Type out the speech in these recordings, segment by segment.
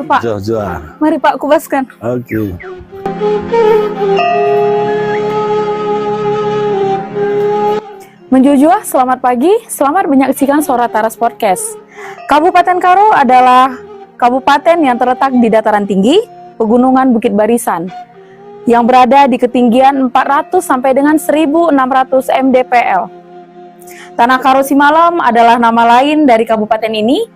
Pak. Jua. Mari Pak, kubaskan. Oke. Menjujua, selamat pagi. Selamat menyaksikan Suara Taras Podcast. Kabupaten Karo adalah kabupaten yang terletak di dataran tinggi, pegunungan Bukit Barisan, yang berada di ketinggian 400 sampai dengan 1600 mdpl. Tanah Karo Simalom adalah nama lain dari kabupaten ini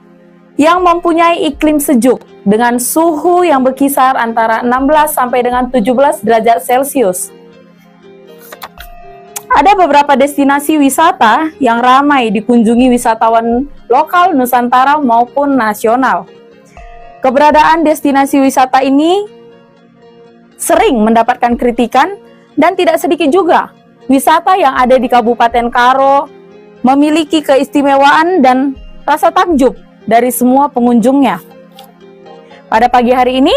yang mempunyai iklim sejuk dengan suhu yang berkisar antara 16 sampai dengan 17 derajat Celcius. Ada beberapa destinasi wisata yang ramai dikunjungi wisatawan lokal, Nusantara maupun nasional. Keberadaan destinasi wisata ini sering mendapatkan kritikan dan tidak sedikit juga wisata yang ada di Kabupaten Karo memiliki keistimewaan dan rasa takjub dari semua pengunjungnya. Pada pagi hari ini,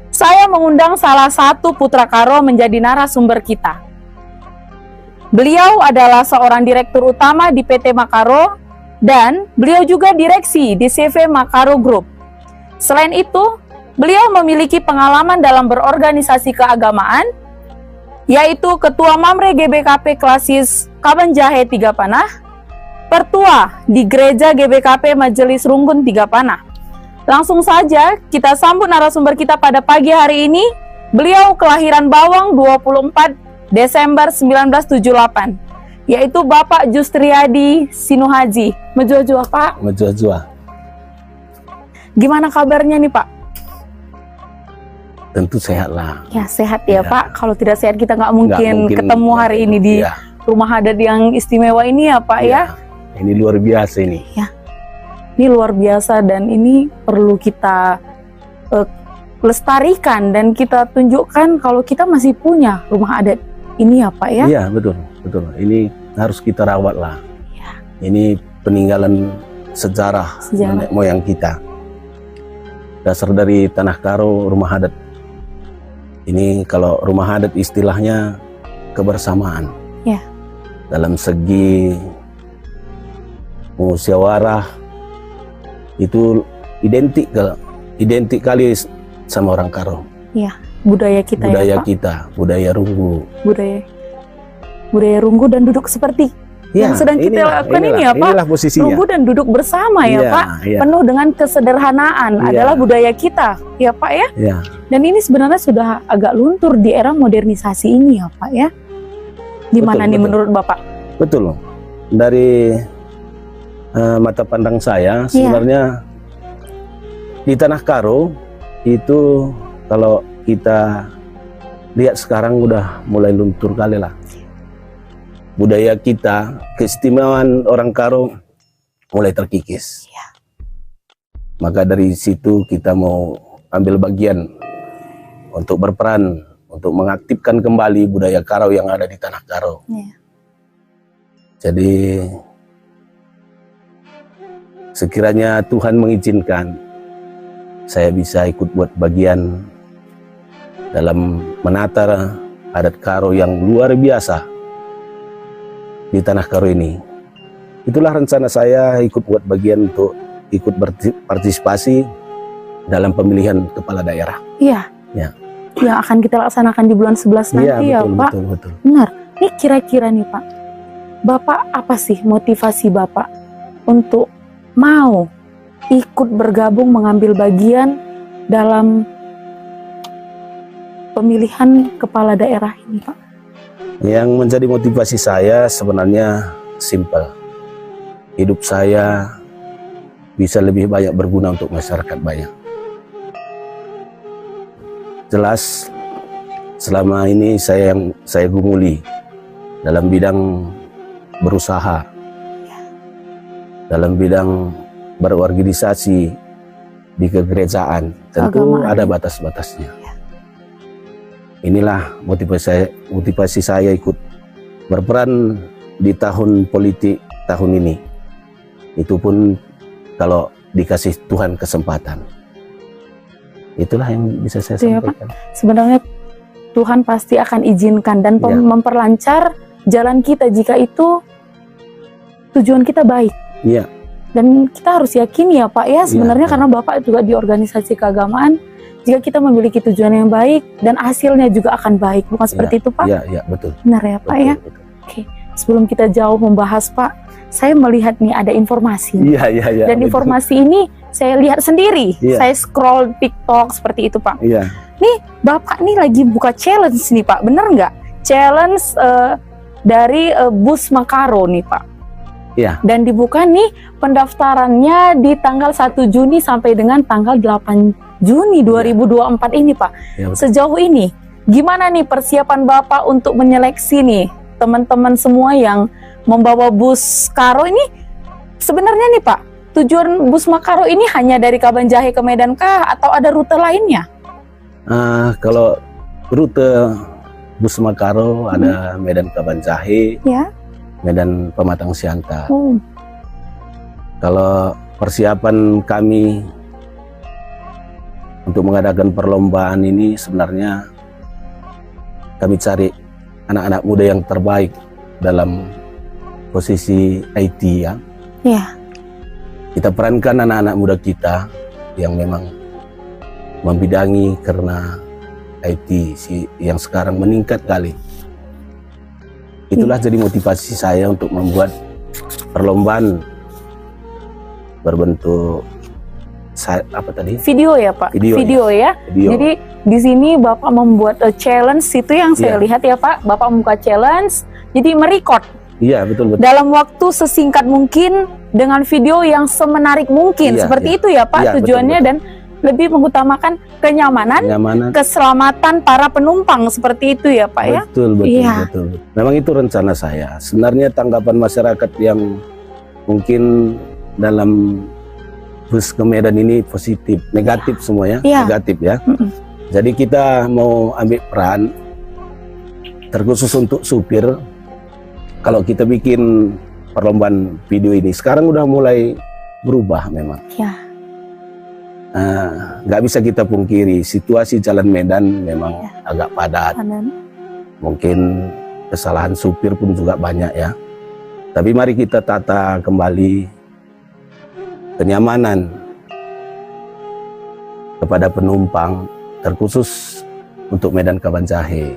saya mengundang salah satu putra Karo menjadi narasumber kita. Beliau adalah seorang direktur utama di PT Makaro dan beliau juga direksi di CV Makaro Group. Selain itu, beliau memiliki pengalaman dalam berorganisasi keagamaan, yaitu Ketua Mamre GBKP Klasis Kabanjahe Tiga Panah, Pertua di Gereja GBKP Majelis Runggun Tiga Panah. Langsung saja kita sambut narasumber kita pada pagi hari ini. Beliau kelahiran Bawang 24 Desember 1978, yaitu Bapak Justriadi Sinuhaji. Menjua-jua Pak. Menjua. Gimana kabarnya nih Pak? Tentu sehat lah. Ya sehat ya Pak. Kalau tidak sehat kita nggak mungkin ketemu hari ini di rumah adat yang istimewa ini ya Pak ya. Ini luar biasa ini. Ya, ini luar biasa dan ini perlu kita lestarikan dan kita tunjukkan kalau kita masih punya rumah adat ini ya Pak ya. Iya betul. Ini harus kita rawat lah. Ya. Ini peninggalan sejarah nenek moyang kita. Dasar dari Tanah Karo rumah adat. Ini kalau rumah adat istilahnya kebersamaan. Ya. Dalam segi musyawarah itu identik kali sama orang Karo. Iya, budaya kita ya Pak. Budaya Runggu. Budaya Runggu dan duduk seperti yang sedang kita lakukan ini ya Pak. Inilah posisinya. Runggu dan duduk bersama ya Pak. Penuh dengan kesederhanaan adalah budaya kita ya Pak ya. Iya. Dan ini sebenarnya sudah agak luntur di era modernisasi ini ya Pak ya. Gimana nih menurut Bapak? Betul. Dari mata pandang saya sebenarnya di Tanah Karo itu kalau kita lihat sekarang udah mulai luntur kali lah. Budaya kita, keistimewaan orang Karo mulai terkikis. Ya. Maka dari situ kita mau ambil bagian untuk berperan untuk mengaktifkan kembali budaya Karo yang ada di Tanah Karo. Ya. Jadi sekiranya Tuhan mengizinkan saya bisa ikut buat bagian dalam menata adat Karo yang luar biasa di Tanah Karo ini. Itulah rencana saya ikut buat bagian untuk ikut berpartisipasi dalam pemilihan kepala daerah. Iya. Ya. Yang akan kita laksanakan di bulan 11 nanti ya Pak. Betul. Benar. Ini kira-kira nih Pak, Bapak apa sih motivasi Bapak untuk mau ikut bergabung mengambil bagian dalam pemilihan kepala daerah ini Pak? Yang menjadi motivasi saya sebenarnya simpel. Hidup saya bisa lebih banyak berguna untuk masyarakat banyak. Jelas selama ini saya gumuli dalam bidang berusaha, dalam bidang berorganisasi di kegerejaan, tentu ada batas-batasnya. Inilah motivasi saya ikut berperan di tahun politik tahun ini. Itu pun kalau dikasih Tuhan kesempatan. Itulah yang bisa saya sampaikan. Sebenarnya Tuhan pasti akan izinkan dan memperlancar jalan kita jika itu tujuan kita baik. Iya. Dan kita harus yakini ya Pak ya, sebenarnya Iya. karena Bapak juga di organisasi keagamaan, jika kita memiliki tujuan yang baik dan hasilnya juga akan baik, bukan seperti itu Pak? Iya, betul. Benar ya Pak Betul, ya? betul. Sebelum kita jauh membahas Pak, saya melihat nih ada informasi. Iya. Dan betul. informasi ini saya lihat sendiri, Iya. saya scroll TikTok seperti itu Pak. Iya. Nih Bapak nih lagi buka challenge nih Pak, bener nggak? Challenge dari Bus Makaro nih Pak. Iya. Dan dibuka nih pendaftarannya di tanggal 1 Juni sampai dengan tanggal 8 Juni 2024 ini Pak. Iya, betul. Sejauh ini gimana nih persiapan Bapak untuk menyeleksi nih teman-teman semua yang membawa bus Karo ini? Sebenarnya nih Pak, tujuan bus Makaro ini hanya dari Kabanjahe ke Medan kah atau ada rute lainnya? Kalau rute bus Makaro ada Medan Kabanjahe, Ya. Medan Pematang Siantar. Oh, Kalau persiapan kami untuk mengadakan perlombaan ini sebenarnya kami cari anak-anak muda yang terbaik dalam posisi IT ya. ya. Kita perankan anak-anak muda kita yang memang membidangi karena IT yang sekarang meningkat kali. Itulah jadi motivasi saya untuk membuat perlombaan berbentuk Video ya Pak? Video, ya? video. Jadi di sini Bapak membuat challenge itu yang saya Iya. lihat ya Pak. Bapak membuka challenge, jadi merecord Iya, betul. dalam waktu sesingkat mungkin dengan video yang semenarik mungkin. Iya, Seperti iya. itu ya Pak Iya, tujuannya, betul. dan lebih mengutamakan kenyamanan, Kenyamanan. keselamatan para penumpang, seperti itu ya Pak ya. Betul. Iya. Memang itu rencana saya. Sebenarnya tanggapan masyarakat yang mungkin dalam bus ke Medan ini positif, negatif semua ya, Iya. negatif ya. Mm-mm. Jadi kita mau ambil peran terkhusus untuk supir. Kalau kita bikin perlombaan video ini, sekarang udah mulai berubah memang. Ya. Nggak bisa kita pungkiri, situasi jalan Medan memang agak padat. Kanan. Mungkin kesalahan supir pun juga banyak ya. Tapi mari kita tata kembali kenyamanan kepada penumpang, terkhusus untuk Medan Kabanjahe.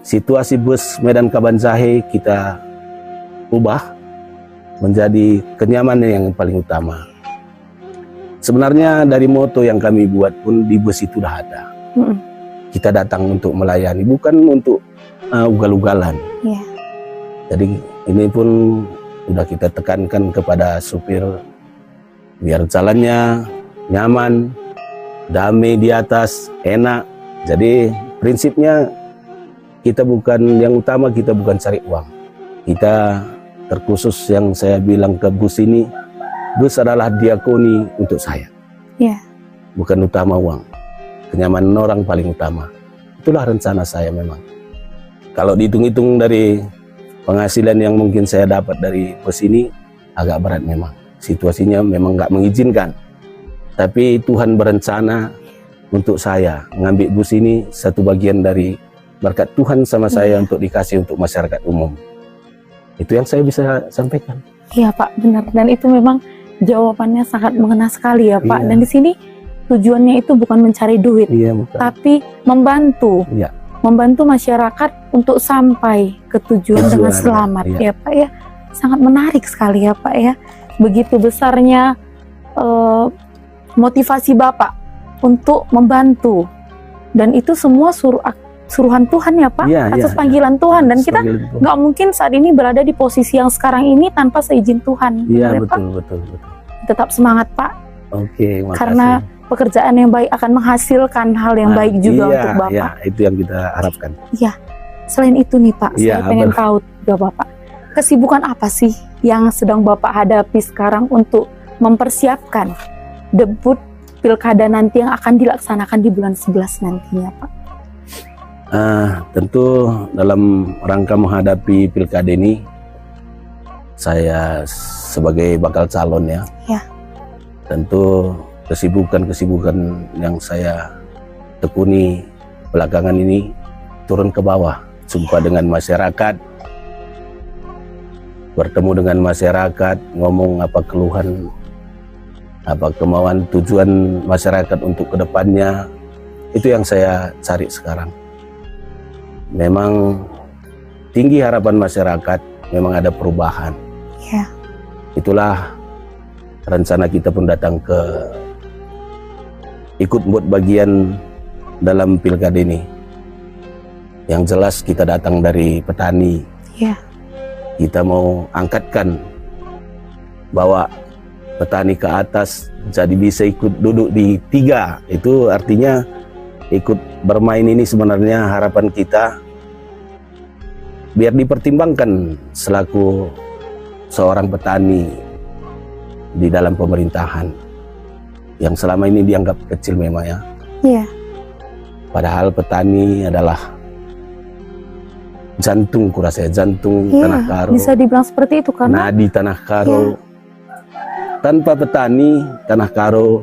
Situasi bus Medan Kabanjahe kita ubah menjadi kenyamanan yang paling utama. Sebenarnya dari moto yang kami buat pun di bus itu sudah ada. Mm-mm. Kita datang untuk melayani, bukan untuk ugal-ugalan. Ya. Jadi ini pun sudah kita tekankan kepada supir biar jalannya nyaman, damai di atas, enak. Jadi prinsipnya kita bukan yang utama, kita bukan cari uang. Kita terkhusus yang saya bilang ke bus ini, bus adalah diakoni untuk saya. Ya. Bukan utama uang. Kenyamanan orang paling utama. Itulah rencana saya memang. Kalau dihitung-hitung dari penghasilan yang mungkin saya dapat dari bus ini, agak berat memang. Situasinya memang nggak mengizinkan. Tapi Tuhan berencana untuk saya mengambil bus ini, satu bagian dari berkat Tuhan sama saya untuk dikasih untuk masyarakat umum. Itu yang saya bisa sampaikan. Iya Pak, benar. Dan itu memang jawabannya sangat mengena sekali ya Pak. Iya. Dan di sini tujuannya itu bukan mencari duit, Iya, bukan. tapi membantu. Iya. Membantu masyarakat untuk sampai ke tujuan dengan Tujuan, selamat iya. ya Pak ya. Sangat menarik sekali ya Pak ya. Begitu besarnya motivasi Bapak untuk membantu. Dan itu semua suruhan Tuhan ya Pak, Iya, atas iya, panggilan Tuhan. Dan kita Sebagai Tuhan. nggak mungkin saat ini berada di posisi yang sekarang ini tanpa seizin Tuhan. Iya, Benar ya, Pak? betul. Tetap semangat Pak, Oke, makasih. karena pekerjaan yang baik akan menghasilkan hal yang baik juga iya, untuk Bapak. Iya, itu yang kita harapkan. Selain itu nih Pak, Iya, saya pengen tahu juga Bapak, kesibukan apa sih yang sedang Bapak hadapi sekarang untuk mempersiapkan debut pilkada nanti yang akan dilaksanakan di bulan 11 nantinya Pak? Tentu dalam rangka menghadapi pilkada ini, saya sebagai bakal calon ya. Ya. Tentu kesibukan yang saya tekuni belakangan ini turun ke bawah, jumpa dengan masyarakat, bertemu dengan masyarakat, ngomong apa keluhan, apa kemauan tujuan masyarakat untuk kedepannya. Itu yang saya cari sekarang. Memang tinggi harapan masyarakat, memang ada perubahan. Ya. Itulah rencana kita pun datang ke ikut buat bagian dalam pilkada ini. Yang jelas kita datang dari petani. Ya. Kita mau angkatkan, bawa petani ke atas, jadi bisa ikut duduk di 3. Itu artinya ikut bermain ini sebenarnya harapan kita biar dipertimbangkan selaku seorang petani di dalam pemerintahan yang selama ini dianggap kecil memang ya. Iya. Padahal petani adalah jantung, kurasa jantung Iya, Tanah Karo. bisa dibilang seperti itu karena Nadi Tanah Karo. Tanpa petani, Tanah Karo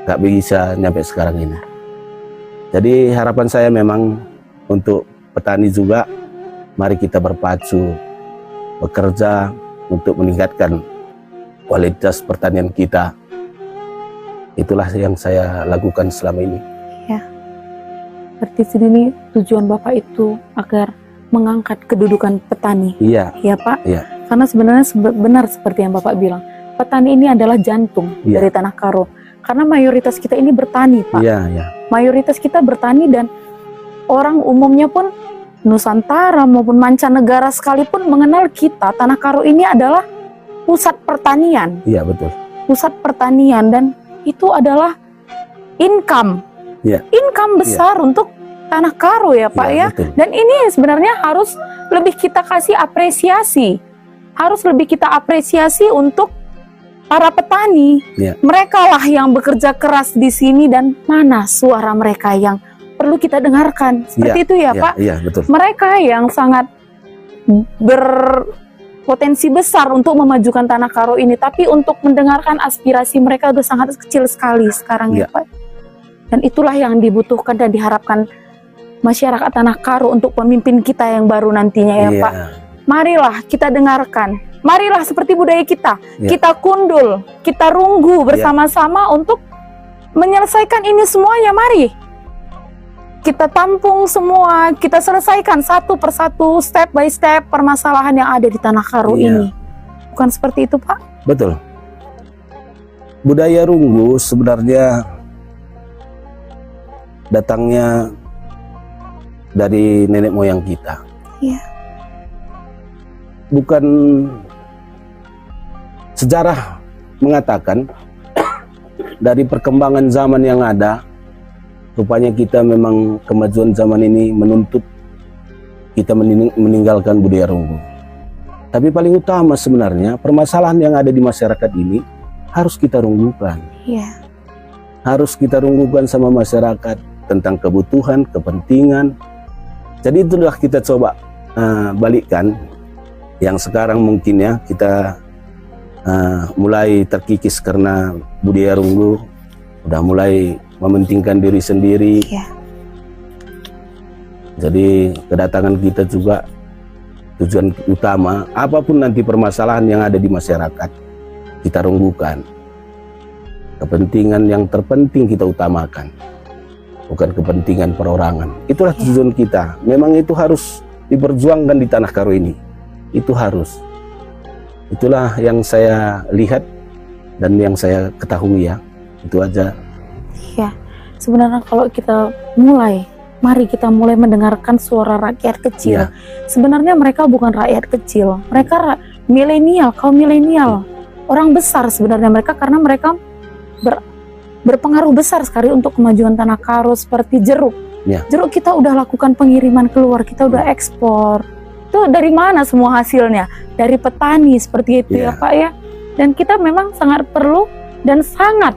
gak bisa nyampe sekarang ini. Jadi harapan saya memang untuk petani juga, mari kita berpacu, bekerja untuk meningkatkan kualitas pertanian kita. Itulah yang saya lakukan selama ini. ya. Berarti sini tujuan Bapak itu agar mengangkat kedudukan petani. Iya, Ya Pak. Iya. Karena sebenarnya benar seperti yang Bapak bilang, petani ini adalah jantung Iya. dari Tanah Karo. Karena mayoritas kita ini bertani, Pak. iya, iya. Mayoritas kita bertani dan orang umumnya pun Nusantara maupun mancanegara sekalipun mengenal kita, Tanah Karo ini adalah pusat pertanian. Iya, betul. Pusat pertanian dan itu adalah income. Iya. Income besar untuk Tanah Karo ya Pak Iya, ya. betul. Dan ini sebenarnya harus lebih kita kasih apresiasi. Harus lebih kita apresiasi untuk para petani. Iya. Mereka lah yang bekerja keras di sini dan mana suara mereka yang perlu kita dengarkan. Seperti itu ya Iya, Pak. iya, betul. Mereka yang sangat berpotensi besar untuk memajukan Tanah Karo ini, tapi untuk mendengarkan aspirasi mereka udah sangat kecil sekali sekarang ya Iya. Pak. Dan itulah yang dibutuhkan dan diharapkan masyarakat Tanah Karo untuk pemimpin kita yang baru nantinya ya Iya. Pak. Marilah kita dengarkan, marilah seperti budaya kita, Iya. kita kundul, kita runggu bersama-sama untuk menyelesaikan ini semuanya. Mari kita tampung semua, kita selesaikan satu persatu, step by step permasalahan yang ada di Tanah Karo Iya. ini. Bukan seperti itu Pak? Betul. Budaya runggu sebenarnya datangnya dari nenek moyang kita. Iya. Bukan sejarah mengatakan dari perkembangan zaman yang ada, rupanya kita memang kemajuan zaman ini menuntut kita meninggalkan budaya runggu. Tapi paling utama sebenarnya permasalahan yang ada di masyarakat ini harus kita runggukan. Iya. Harus kita runggukan sama masyarakat tentang kebutuhan, kepentingan. Jadi itulah kita coba balikkan. Yang sekarang mungkin ya kita mulai terkikis karena budaya runggu, udah mulai mementingkan diri sendiri. Iya. Jadi kedatangan kita juga tujuan utama, apapun nanti permasalahan yang ada di masyarakat, kita runggukan. Kepentingan yang terpenting kita utamakan, bukan kepentingan perorangan. Itulah tujuan kita. Memang itu harus diperjuangkan di Tanah Karo ini. Itu harus. Itulah yang saya lihat dan yang saya ketahui ya. Itu aja. Iya. Sebenarnya kalau kita mari kita mulai mendengarkan suara rakyat kecil. Iya. Sebenarnya mereka bukan rakyat kecil. Mereka milenial, kaum milenial. Orang besar sebenarnya mereka karena mereka berpengaruh besar sekali untuk kemajuan Tanah Karo seperti jeruk. Ya. Jeruk kita udah lakukan pengiriman keluar, kita udah ekspor. Itu dari mana semua hasilnya? Dari petani seperti itu ya Pak ya. Dan kita memang sangat perlu dan sangat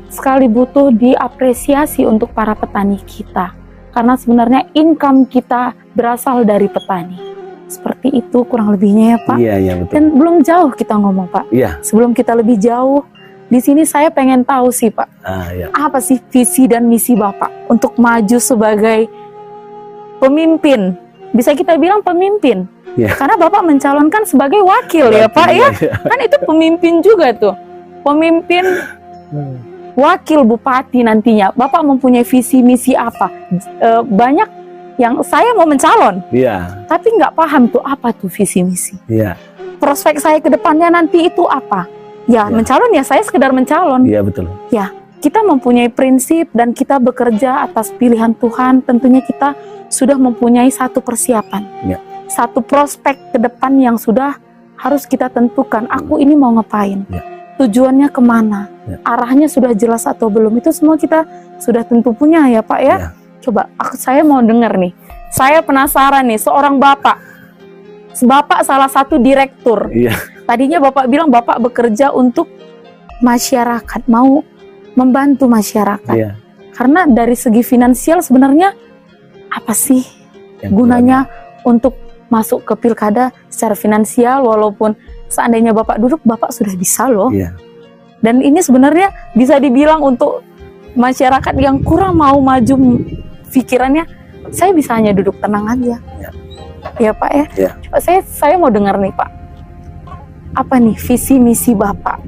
sekali butuh diapresiasi untuk para petani kita. Karena sebenarnya income kita berasal dari petani. Seperti itu kurang lebihnya ya Pak. Iya, iya betul. Dan belum jauh kita ngomong Pak. Iya. Sebelum kita lebih jauh, di sini saya pengen tahu sih Pak, Iya. apa sih visi dan misi Bapak untuk maju sebagai pemimpin bisa kita bilang pemimpin. Ya. Karena Bapak mencalonkan sebagai wakil ya Pak ya. Kan itu pemimpin juga tuh. Pemimpin wakil bupati nantinya. Bapak mempunyai visi misi apa? Banyak yang saya mau mencalon. Iya. Tapi nggak paham tuh apa tuh visi misi. Iya. Prospek saya ke depannya nanti itu apa? Ya, mencalon ya saya sekedar mencalon. Iya betul. Ya, kita mempunyai prinsip dan kita bekerja atas pilihan Tuhan. Tentunya kita sudah mempunyai satu persiapan. Ya. Satu prospek ke depan yang sudah harus kita tentukan. Aku ini mau ngapain? Ya. Tujuannya kemana? Ya. Arahnya sudah jelas atau belum? Itu semua kita sudah tentu punya ya Pak ya. Ya. Coba, saya mau dengar nih. Saya penasaran nih, seorang Bapak. Bapak salah satu direktur. Iya. Tadinya Bapak bilang Bapak bekerja untuk masyarakat, mau membantu masyarakat. Iya. Karena dari segi finansial sebenarnya apa sih gunanya untuk masuk ke pilkada secara finansial, walaupun seandainya Bapak duduk, Bapak sudah bisa loh. Iya. Dan ini sebenarnya bisa dibilang untuk masyarakat yang kurang mau maju pikirannya, saya bisa hanya duduk tenang aja. Ya. Ya Pak ya. Ya. Coba saya mau dengar nih Pak. Apa nih visi misi Bapak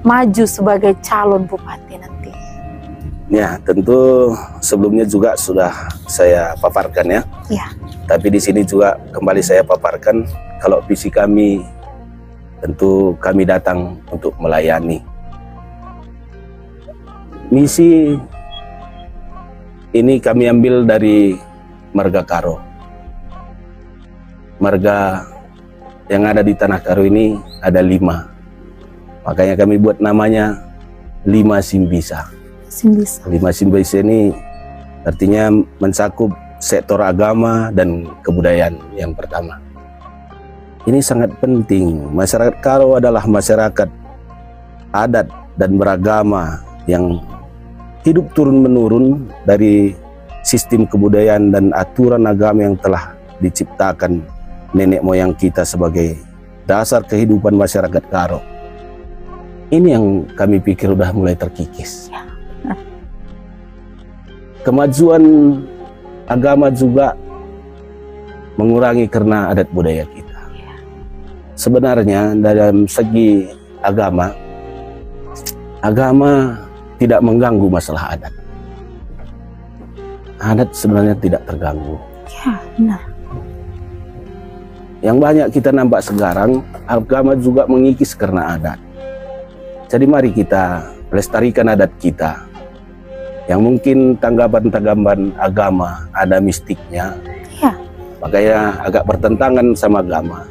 maju sebagai calon bupati nanti? Ya, tentu sebelumnya juga sudah saya paparkan ya. Ya. Tapi di sini juga kembali saya paparkan kalau visi kami, tentu kami datang untuk melayani. Misi ini kami ambil dari Marga Karo. Marga yang ada di Tanah Karo ini ada 5. Makanya kami buat namanya 5 Simbisa. Simbisa. 5 Simbisa ini artinya mencakup sektor agama dan kebudayaan yang pertama. Ini sangat penting. Masyarakat Karo adalah masyarakat adat dan beragama yang hidup turun-menurun dari sistem kebudayaan dan aturan agama yang telah diciptakan nenek moyang kita sebagai dasar kehidupan masyarakat Karo. Ini yang kami pikir udah mulai terkikis. Kemajuan agama juga mengurangi karena adat budaya kita. Sebenarnya dalam segi agama tidak mengganggu masalah adat. Adat sebenarnya tidak terganggu. Ya, benar. Yang banyak kita nampak sekarang, agama juga mengikis karena adat. Jadi mari kita lestarikan adat kita. Yang mungkin tanggapan-tanggapan agama ada mistiknya. Ya. Makanya agak bertentangan sama agama.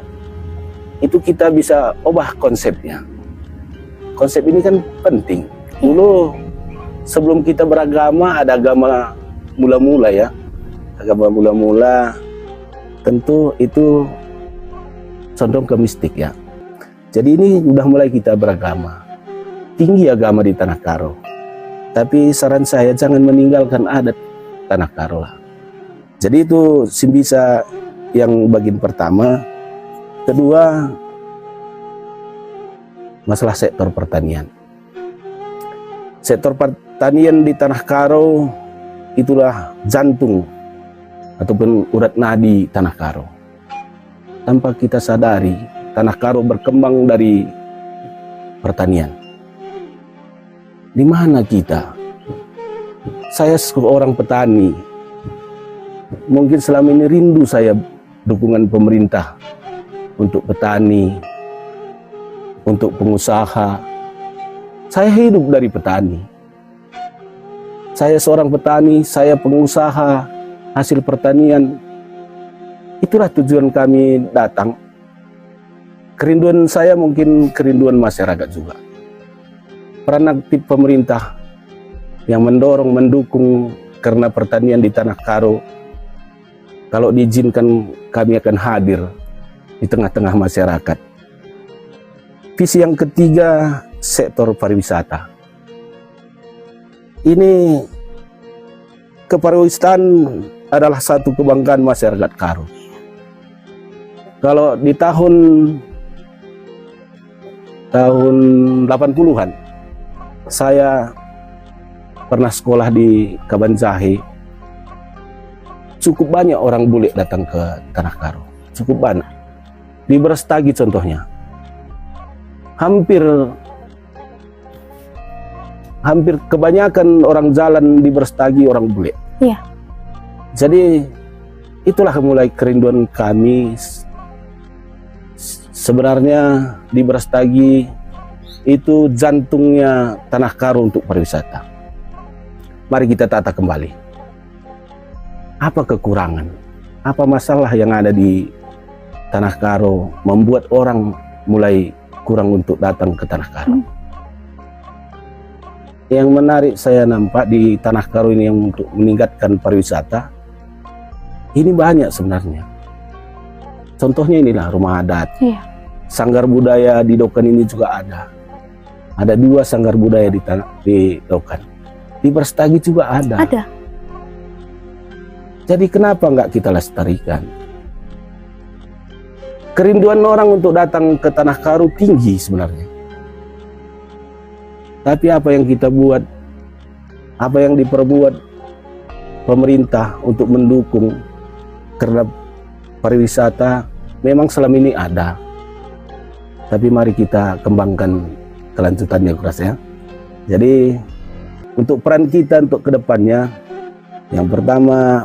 Itu kita bisa ubah konsepnya. Konsep ini kan penting. Dulu sebelum kita beragama ada agama mula-mula ya. Agama mula-mula tentu itu condong ke mistik ya. Jadi ini udah mulai kita beragama. Tinggi agama di Tanah Karo. Tapi saran saya jangan meninggalkan adat Tanah Karo lah. Jadi itu Simbisa yang bagian pertama. Kedua, masalah sektor pertanian. Sektor pertanian di Tanah Karo itulah jantung ataupun urat nadi Tanah Karo. Tanpa kita sadari, Tanah Karo berkembang dari pertanian. Di mana kita? Saya seorang petani. Mungkin selama ini rindu saya dukungan pemerintah untuk petani, untuk pengusaha. Saya hidup dari petani. Saya seorang petani, saya pengusaha hasil pertanian. Itulah tujuan kami datang. Kerinduan saya mungkin kerinduan masyarakat juga. Peran aktif pemerintah yang mendorong, mendukung karena pertanian di Tanah Karo. Kalau diizinkan kami akan hadir di tengah-tengah masyarakat. Visi yang ketiga, sektor pariwisata. Ini kepariwisataan adalah satu kebanggaan masyarakat Karo. Kalau di tahun 80-an saya pernah sekolah di Kabanjahe. cukup banyak orang bule datang ke Tanah Karo. Cukup banyak. Di Brastagi contohnya. Hampir kebanyakan orang jalan di Brastagi orang bule. Iya. Jadi itulah mulai kerinduan kami. Sebenarnya di Brastagi itu jantungnya Tanah Karo untuk pariwisata. Mari kita tata kembali. Apa kekurangan? Apa masalah yang ada di Tanah Karo membuat orang mulai kurang untuk datang ke Tanah Karo? Yang menarik saya nampak di Tanah Karo ini yang untuk meningkatkan pariwisata, ini banyak sebenarnya. Contohnya inilah rumah adat. Iya. Sanggar budaya di Dokan ini juga ada. Ada 2 sanggar budaya di Dokan. Di Brastagi juga ada. Ada. Jadi kenapa nggak kita lestarikan? Kerinduan orang untuk datang ke Tanah Karo tinggi sebenarnya. Tapi apa yang kita buat, apa yang diperbuat pemerintah untuk mendukung karena pariwisata memang selama ini ada. Tapi mari kita kembangkan kelanjutannya, Kuras ya. Jadi untuk peran kita untuk kedepannya, yang pertama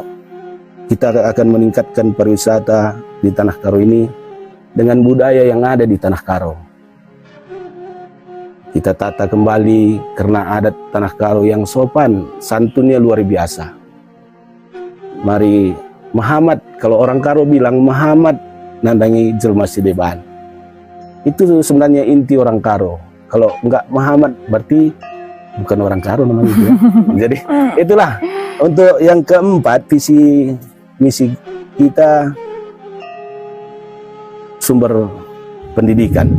kita akan meningkatkan pariwisata di Tanah Karo ini dengan budaya yang ada di Tanah Karo. Kita tata kembali karena adat Tanah Karo yang sopan, santunnya luar biasa. Mari Muhammad, kalau orang Karo bilang Muhammad nandangi jelma sideban. Itu sebenarnya inti orang Karo. Kalau enggak Muhammad berarti bukan orang Karo namanya itu ya. Jadi itulah untuk yang keempat, visi misi kita sumber pendidikan.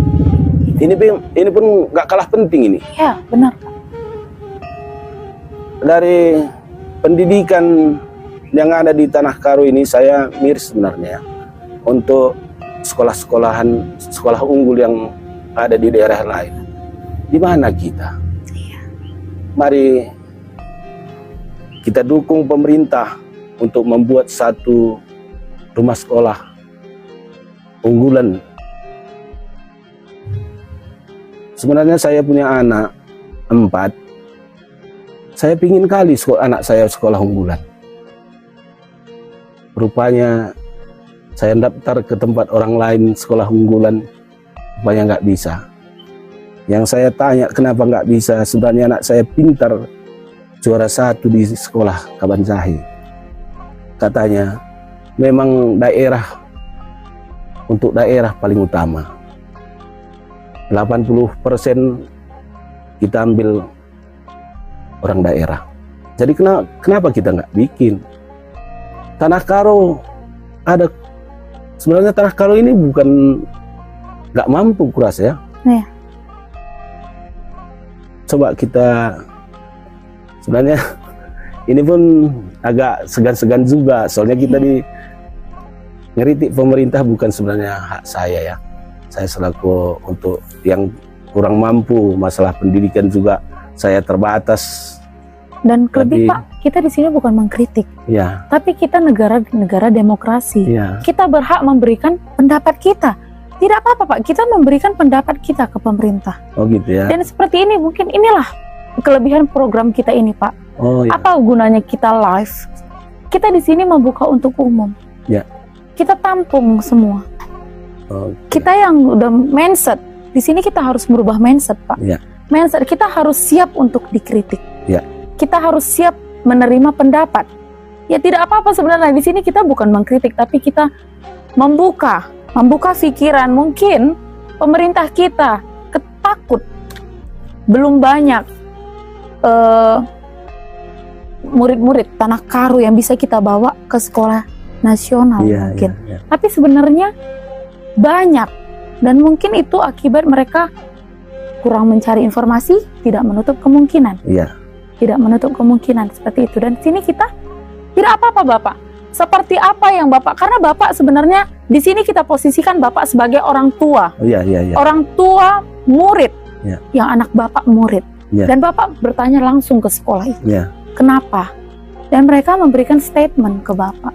Ini pun nggak kalah penting ini. Ya, benar. Dari pendidikan yang ada di Tanah Karo ini saya miris sebenarnya untuk sekolah unggul yang ada di daerah lain. Di mana kita? Mari kita dukung pemerintah untuk membuat satu rumah sekolah unggulan. Sebenarnya saya punya anak 4. Saya pingin kali anak saya sekolah unggulan. Rupanya saya daftar ke tempat orang lain sekolah unggulan, rupanya nggak bisa. Yang saya tanya kenapa nggak bisa, sebenarnya anak saya pintar, juara 1 di sekolah Kabanjahe. Katanya memang untuk daerah paling utama. 80% kita ambil orang daerah. Jadi kenapa kita nggak bikin? Tanah Karo ada, sebenarnya Tanah Karo ini bukan nggak mampu, Kuras ya. Iya. Coba kita, sebenarnya ini pun agak segan-segan juga, soalnya kita ngeritik pemerintah bukan sebenarnya hak saya ya. Saya selaku untuk yang kurang mampu, masalah pendidikan juga saya terbatas. Dan lebih Pak, kita di sini bukan mengkritik, ya, tapi kita negara demokrasi. ya. Kita berhak memberikan pendapat kita. Tidak apa-apa Pak, kita memberikan pendapat kita ke pemerintah. Oh gitu ya. Dan seperti ini, mungkin inilah kelebihan program kita ini Pak. Oh ya. Apa gunanya kita live? Kita di sini membuka untuk umum. Ya. Kita tampung semua. Okay. Kita yang udah mindset, di sini kita harus merubah mindset Pak. Ya. Mindset kita harus siap untuk dikritik. Ya. Kita harus siap menerima pendapat. Ya tidak apa-apa sebenarnya, di sini kita bukan mengkritik, tapi kita membuka pikiran. Mungkin pemerintah kita ketakut belum banyak murid-murid Tanah Karo yang bisa kita bawa ke sekolah nasional mungkin. Ya. Tapi sebenarnya banyak, dan mungkin itu akibat mereka kurang mencari informasi, tidak menutup kemungkinan. Iya. Tidak menutup kemungkinan seperti itu. Dan sini kita tidak apa-apa Bapak. Seperti apa yang Bapak, karena Bapak sebenarnya di sini kita posisikan Bapak sebagai orang tua. Iya. Orang tua murid, Ya. yang anak Bapak murid. Ya. Dan Bapak bertanya langsung ke sekolah itu. Ya. Kenapa? Dan mereka memberikan statement ke Bapak.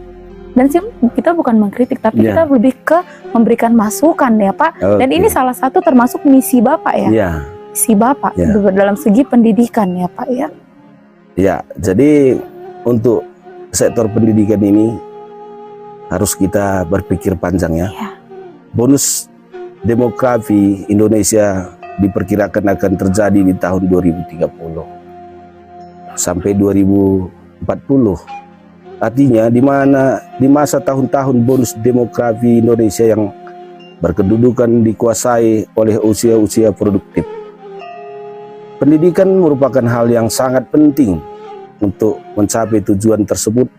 Dan kita bukan mengkritik, tapi Ya. kita lebih ke memberikan masukan ya Pak. Dan Oke. ini salah satu termasuk misi Bapak ya. Ya, Misi Bapak Ya. dalam segi pendidikan ya Pak ya. ya. Jadi untuk sektor pendidikan ini harus kita berpikir panjang ya. Ya. Bonus demografi Indonesia diperkirakan akan terjadi di tahun 2030 sampai 2040. Artinya di masa tahun-tahun bonus demografi Indonesia yang berkedudukan dikuasai oleh usia-usia produktif, pendidikan merupakan hal yang sangat penting untuk mencapai tujuan tersebut,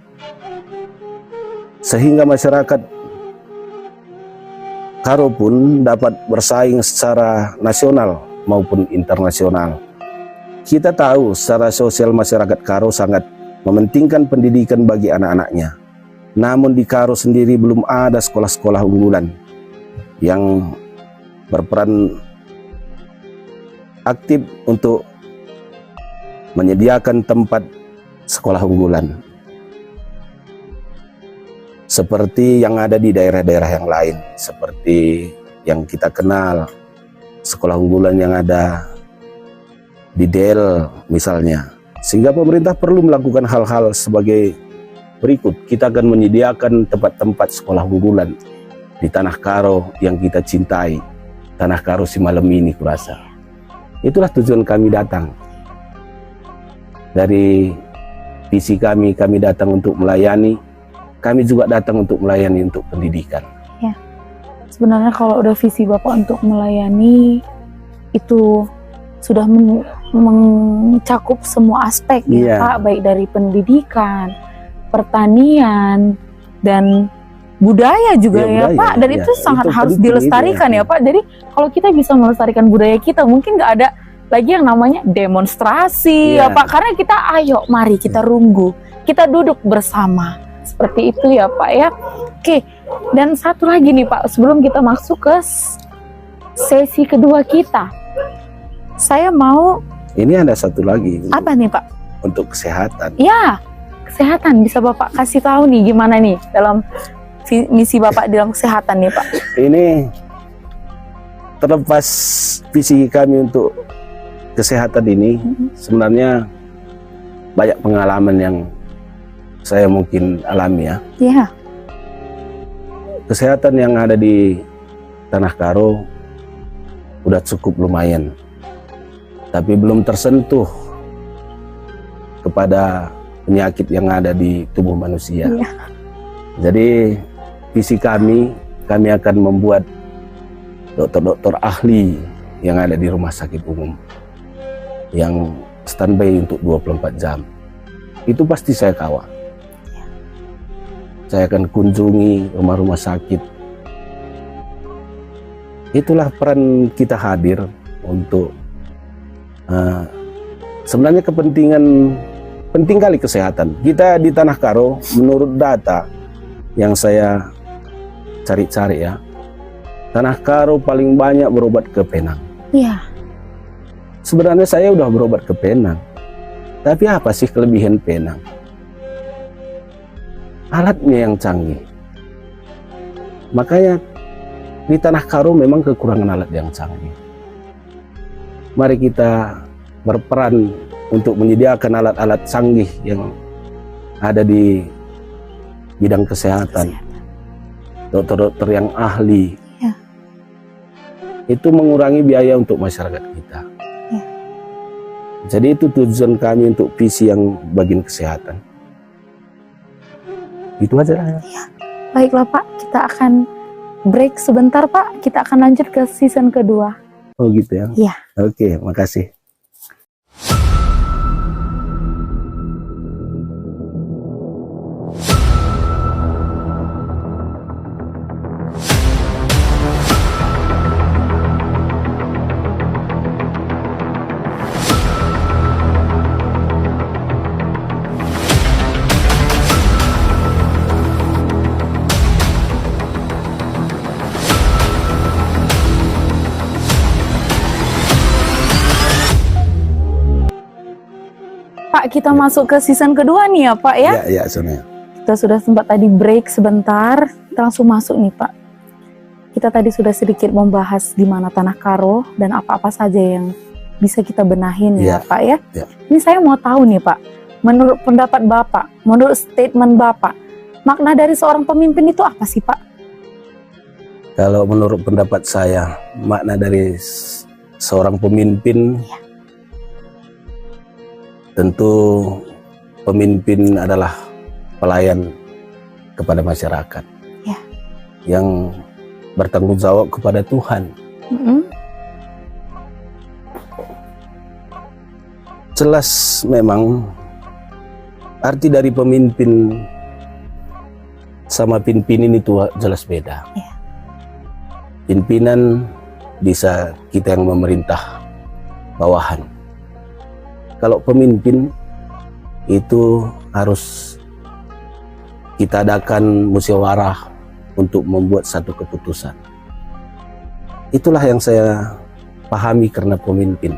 sehingga masyarakat Karo pun dapat bersaing secara nasional maupun internasional. Kita tahu secara sosial masyarakat Karo sangat mementingkan pendidikan bagi anak-anaknya. Namun di Karo sendiri belum ada sekolah-sekolah unggulan yang berperan aktif untuk menyediakan tempat sekolah unggulan seperti yang ada di daerah-daerah yang lain, seperti yang kita kenal sekolah unggulan yang ada di Del misalnya. Sehingga pemerintah perlu melakukan hal-hal sebagai berikut. Kita akan menyediakan tempat-tempat sekolah unggulan di Tanah Karo yang kita cintai, Tanah Karo si malam ini kurasa. Itulah tujuan kami datang. Dari visi kami datang untuk melayani. Kami juga datang untuk melayani untuk pendidikan. Ya. Sebenarnya kalau udah visi Bapak untuk melayani itu sudah mencakup semua aspek ya Pak, baik dari pendidikan, pertanian, dan budaya juga ya Pak. Dan itu sangat harus dilestarikan ya Pak. Jadi kalau kita bisa melestarikan budaya kita, mungkin nggak ada lagi yang namanya demonstrasi ya Pak. Karena kita mari kita runggu, kita duduk bersama. Seperti itu ya Pak ya. Oke, dan satu lagi nih Pak, sebelum kita masuk ke sesi kedua kita, saya mau... Ini ada satu lagi. Apa nih Pak? Untuk kesehatan. Ya, kesehatan. Bisa Bapak kasih tahu nih gimana nih dalam misi Bapak dalam kesehatan nih Pak? Ini terlepas visi kami untuk kesehatan ini, sebenarnya banyak pengalaman yang saya mungkin alami ya. Iya. Kesehatan yang ada di Tanah Karo udah cukup lumayan, tapi belum tersentuh kepada penyakit yang ada di tubuh manusia. Iya. Jadi visi kami akan membuat dokter-dokter ahli yang ada di rumah sakit umum yang standby untuk 24 jam. Itu pasti saya kawal. Saya akan kunjungi rumah-rumah sakit. Itulah peran kita hadir untuk sebenarnya penting kali kesehatan. Kita di Tanah Karo, menurut data yang saya cari-cari ya, Tanah Karo paling banyak berobat ke Penang. Iya. Sebenarnya saya udah berobat ke Penang. Tapi apa sih kelebihan Penang? Alatnya yang canggih. Makanya di Tanah Karo memang kekurangan alat yang canggih. Mari kita berperan untuk menyediakan alat-alat canggih yang ada di bidang kesehatan. Dokter-dokter yang ahli. Ya. Itu mengurangi biaya untuk masyarakat kita. Ya. Jadi itu tujuan kami untuk visi yang bagian kesehatan. Itu aja lah ya. Ya. Baiklah Pak, kita akan break sebentar Pak. Kita akan lanjut ke season kedua. Oh gitu ya? Iya. Oke, makasih. Pak, kita masuk ke season kedua nih ya Pak ya. Ya, Sonia. kita sudah sempat tadi break sebentar, kita langsung masuk nih Pak. Kita tadi sudah sedikit membahas di mana Tanah Karo dan apa-apa saja yang bisa kita benahin ya Pak ya. Ini saya mau tahu nih Pak, menurut pendapat Bapak, menurut statement Bapak, makna dari seorang pemimpin itu apa sih Pak? Kalau menurut pendapat saya, makna dari seorang pemimpin, tentu pemimpin adalah pelayan kepada masyarakat yang bertanggung jawab kepada Tuhan. Jelas memang arti dari pemimpin sama pimpinin itu jelas beda. Pimpinan bisa kita yang memerintah bawahan. Kalau pemimpin itu harus kita adakan musyawarah untuk membuat satu keputusan. Itulah yang saya pahami karena pemimpin.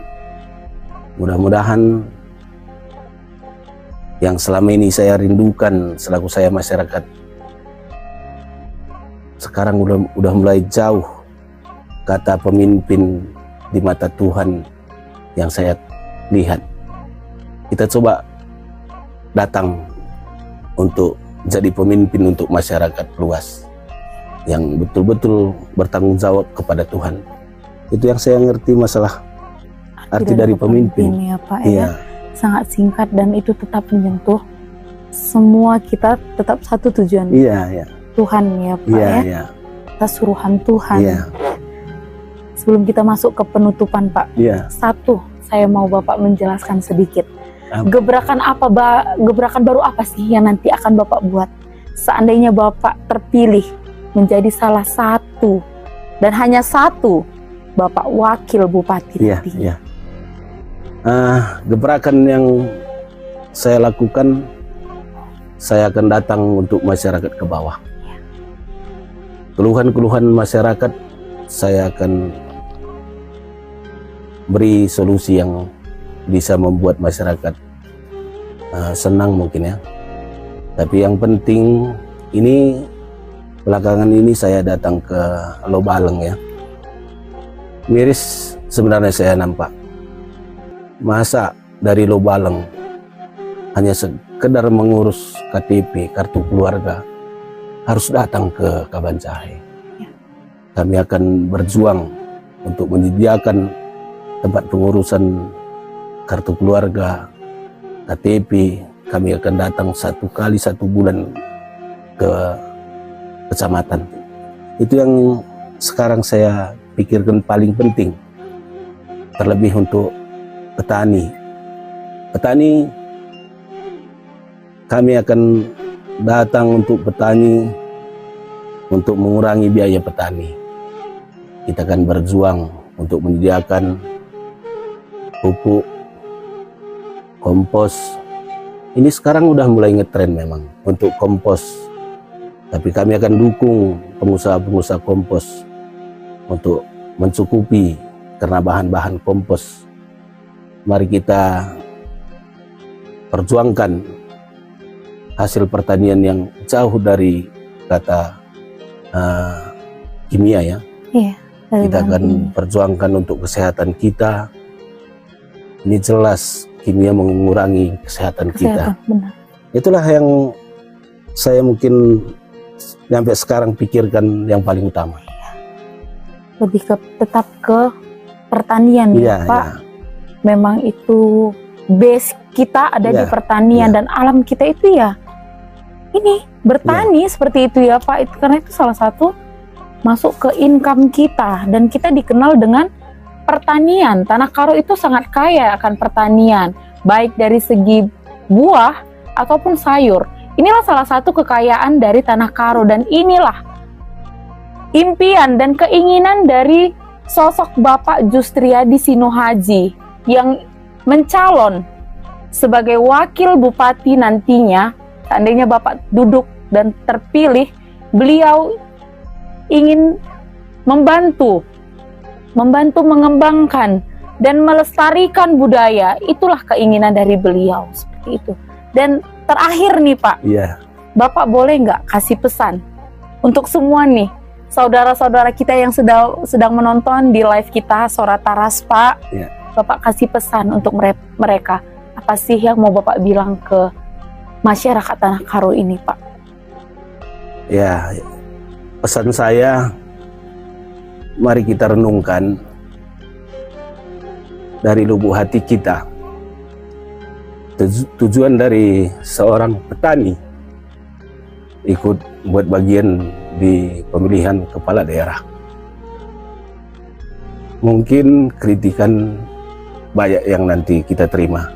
Mudah-mudahan yang selama ini saya rindukan selaku saya masyarakat, sekarang udah mulai jauh kata pemimpin di mata Tuhan yang saya lihat. Kita coba datang untuk jadi pemimpin untuk masyarakat luas yang betul-betul bertanggung jawab kepada Tuhan. Itu yang saya ngerti masalah arti dari pemimpin ya Pak ya. Sangat singkat dan itu tetap menyentuh semua kita, tetap satu tujuan. Tuhan ya Pak ya. Kita suruhan Tuhan. Sebelum kita masuk ke penutupan Pak, satu saya mau Bapak menjelaskan sedikit. Gebrakan baru apa sih yang nanti akan Bapak buat seandainya Bapak terpilih menjadi salah satu dan hanya satu Bapak wakil bupati nantinya? Gebrakan yang saya lakukan, saya akan datang untuk masyarakat ke bawah. Keluhan-keluhan masyarakat saya akan beri solusi yang bisa membuat masyarakat senang mungkin ya. Tapi yang penting ini belakangan ini saya datang ke Lobaleng ya. Miris sebenarnya saya nampak. Masa dari Lobaleng hanya sekedar mengurus KTP, kartu keluarga, harus datang ke Kabanjahe. Kami akan berjuang untuk menyediakan tempat pengurusan kartu keluarga, KTP. Kami akan datang 1 kali 1 bulan ke kecamatan. Itu yang sekarang saya pikirkan paling penting. Terlebih untuk petani. Petani, kami akan datang untuk petani untuk mengurangi biaya petani. Kita akan berjuang untuk menyediakan pupuk, kompos. Ini sekarang udah mulai ngetren memang untuk kompos. Tapi kami akan dukung pengusaha-pengusaha kompos untuk mencukupi karena bahan-bahan kompos. Mari kita perjuangkan hasil pertanian yang jauh dari kata kimia ya. Kita akan perjuangkan untuk kesehatan kita. Ini jelas kimia mengurangi kesehatan kita. Benar. Itulah yang saya mungkin sampai sekarang pikirkan yang paling utama. Lebih tetap ke pertanian ya Pak. Memang itu base kita ada di pertanian dan alam kita itu ya ini bertani seperti itu ya Pak. Itu karena itu salah satu masuk ke income kita dan kita dikenal dengan pertanian. Tanah Karo itu sangat kaya akan pertanian, baik dari segi buah ataupun sayur. Inilah salah satu kekayaan dari Tanah Karo dan inilah impian dan keinginan dari sosok Bapak Justriadi Sinohaji yang mencalon sebagai wakil bupati nantinya. Seandainya Bapak duduk dan terpilih, beliau ingin membantu mengembangkan dan melestarikan budaya. Itulah keinginan dari beliau seperti itu. Dan terakhir nih Pak, Bapak boleh nggak kasih pesan untuk semua nih saudara-saudara kita yang sedang menonton di live kita Suara Taras, Pak. Ya. Bapak kasih pesan untuk mereka. Apa sih yang mau Bapak bilang ke masyarakat Tanah Karo ini, Pak? Ya, pesan saya, mari kita renungkan dari lubuk hati kita. Tujuan dari seorang petani ikut buat bagian di pemilihan kepala daerah. Mungkin kritikan banyak yang nanti kita terima,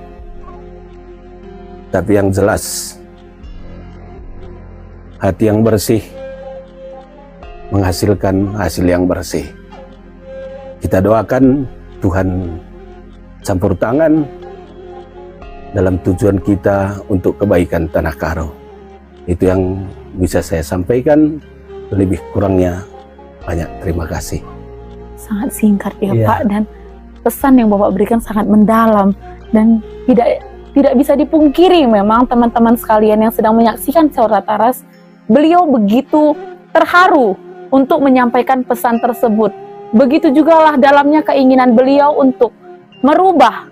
tapi yang jelas hati yang bersih menghasilkan hasil yang bersih. Kita doakan Tuhan campur tangan dalam tujuan kita untuk kebaikan Tanah Karo. Itu yang bisa saya sampaikan. Lebih kurangnya banyak terima kasih. Sangat singkat ya, Iya. Pak, dan pesan yang Bapak berikan sangat mendalam dan tidak bisa dipungkiri memang teman-teman sekalian yang sedang menyaksikan Suara Taras, beliau begitu terharu untuk menyampaikan pesan tersebut. Begitu jugalah dalamnya keinginan beliau untuk merubah.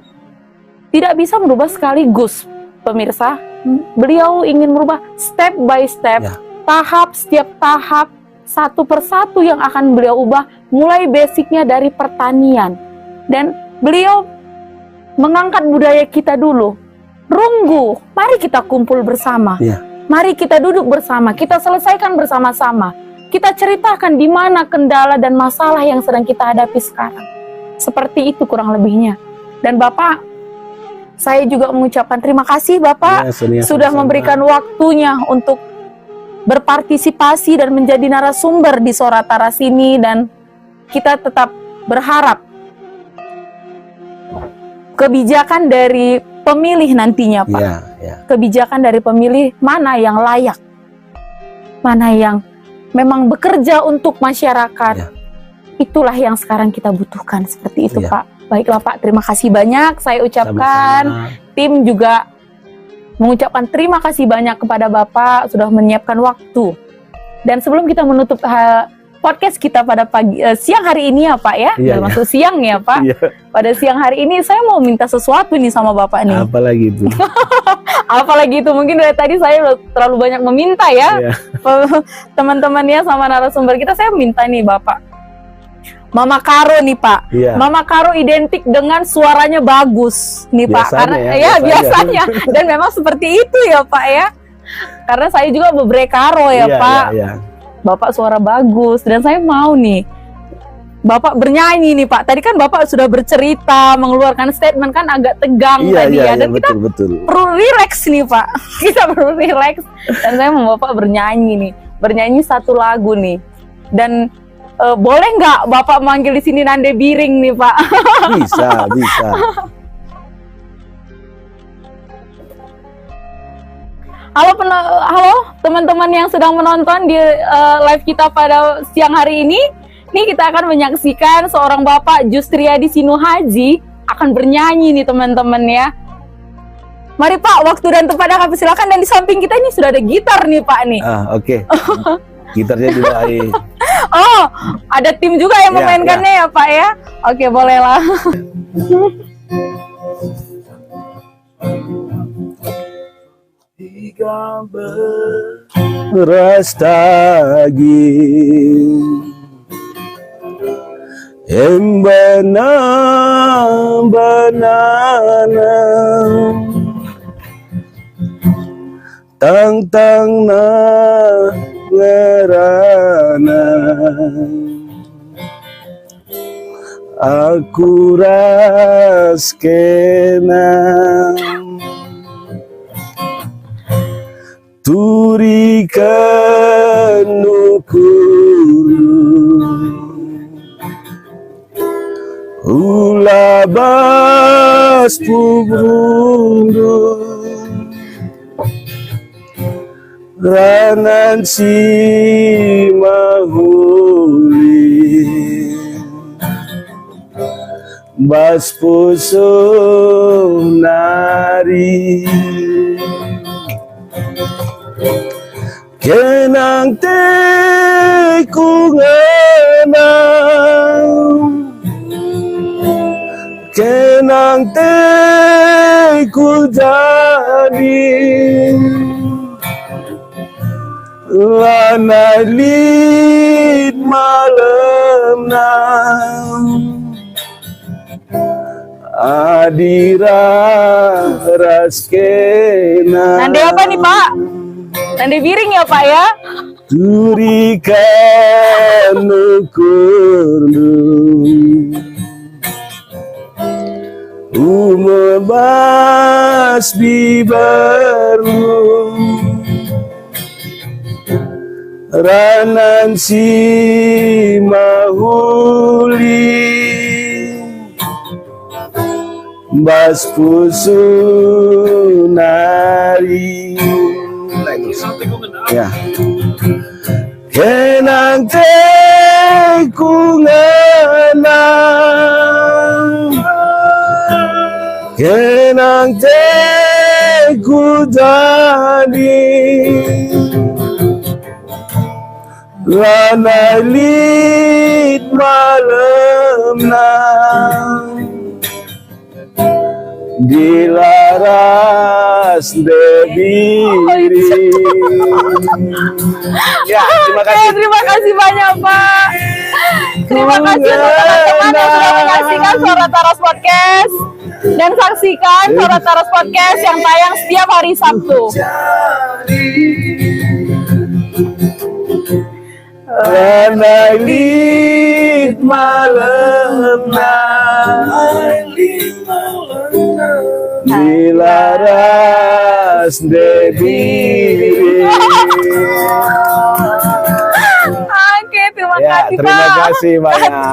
Tidak bisa merubah sekaligus, pemirsa. Beliau ingin merubah step by step, Ya. setiap tahap, satu persatu yang akan beliau ubah, mulai basicnya dari pertanian. Dan beliau mengangkat budaya kita dulu. Runggu, mari kita kumpul bersama. Ya. Mari kita duduk bersama, kita selesaikan bersama-sama. Kita ceritakan di mana kendala dan masalah yang sedang kita hadapi sekarang. Seperti itu kurang lebihnya. Dan Bapak, saya juga mengucapkan terima kasih Bapak Ya, Sonia, sudah sama-sama. memberikan waktunya untuk berpartisipasi dan menjadi narasumber di Suara Taras ini, dan kita tetap berharap kebijakan dari pemilih nantinya, Pak. Ya, ya. Kebijakan dari pemilih mana yang layak, mana yang memang bekerja untuk masyarakat. Ya. Itulah yang sekarang kita butuhkan, seperti itu, Ya. Pak. Baiklah Pak, terima kasih banyak saya ucapkan. Sama-sama. Tim juga mengucapkan terima kasih banyak kepada Bapak sudah menyiapkan waktu. Dan sebelum kita menutup podcast kita pada siang hari ini ya Pak ya, Iya, masuk siang ya Pak. Iya. Pada siang hari ini saya mau minta sesuatu nih sama Bapak nih. Apalagi itu. Apalagi itu, mungkin dari tadi saya udah terlalu banyak meminta ya. Iya. Teman-teman ya sama narasumber kita, saya minta nih Bapak. Mama Karo nih Pak. Iya. Mama Karo identik dengan suaranya bagus nih Pak. Biasanya Karena ya, biasanya. Dan memang seperti itu ya Pak ya. Karena saya juga bebre Karo ya Iya, Pak. iya, iya. Bapak suara bagus dan saya mau nih Bapak bernyanyi nih Pak. Tadi kan Bapak sudah bercerita, mengeluarkan statement kan agak tegang Iya, tadi iya, ya. iya, Dan kita betul. perlu relax nih Pak. Kita perlu relax. Dan saya mau Bapak bernyanyi nih. Bernyanyi satu lagu nih. Dan boleh nggak Bapak manggil di sini Nande Biring nih Pak? Bisa, bisa. Halo teman-teman yang sedang menonton di live kita pada siang hari ini. Nih kita akan menyaksikan seorang Bapak Justriadi Sinuhaji akan bernyanyi nih teman-teman ya. Mari Pak, waktu dan tempatnya kami silakan. Dan di samping kita ini sudah ada gitar nih Pak nih. Oke. Gitarnya juga. Oh, ada tim juga yang Ya, memainkannya ya Pak ya. Oke, bolehlah. Tiga beras daging banana tang na ngerana aku raskena turikan nukuru ulabas pubrundu ranan si mahuli bas puso nari kenang teku ngenang, kenang teku jadi lana lit malam nam adira raskena. Nande apa nih Pak? Nande biring ya Pak ya? Turikan nukurnu umebas bibaru ranan si mahuli bas pusunari. Ya. Kenang teku ngenang, kenang teku jadi lana lit malam nam dilaras debiri. Ya, terima kasih. Terima kasih banyak Pak. Terima kasih untuk teman-teman yang sudah menyaksikan Suara Taras Podcast. Dan saksikan Suara Taras Podcast yang tayang setiap hari Sabtu. Lana lit malam dilaras debiri. Oke, terima Ya, kasih terima Pak. kasih banyak.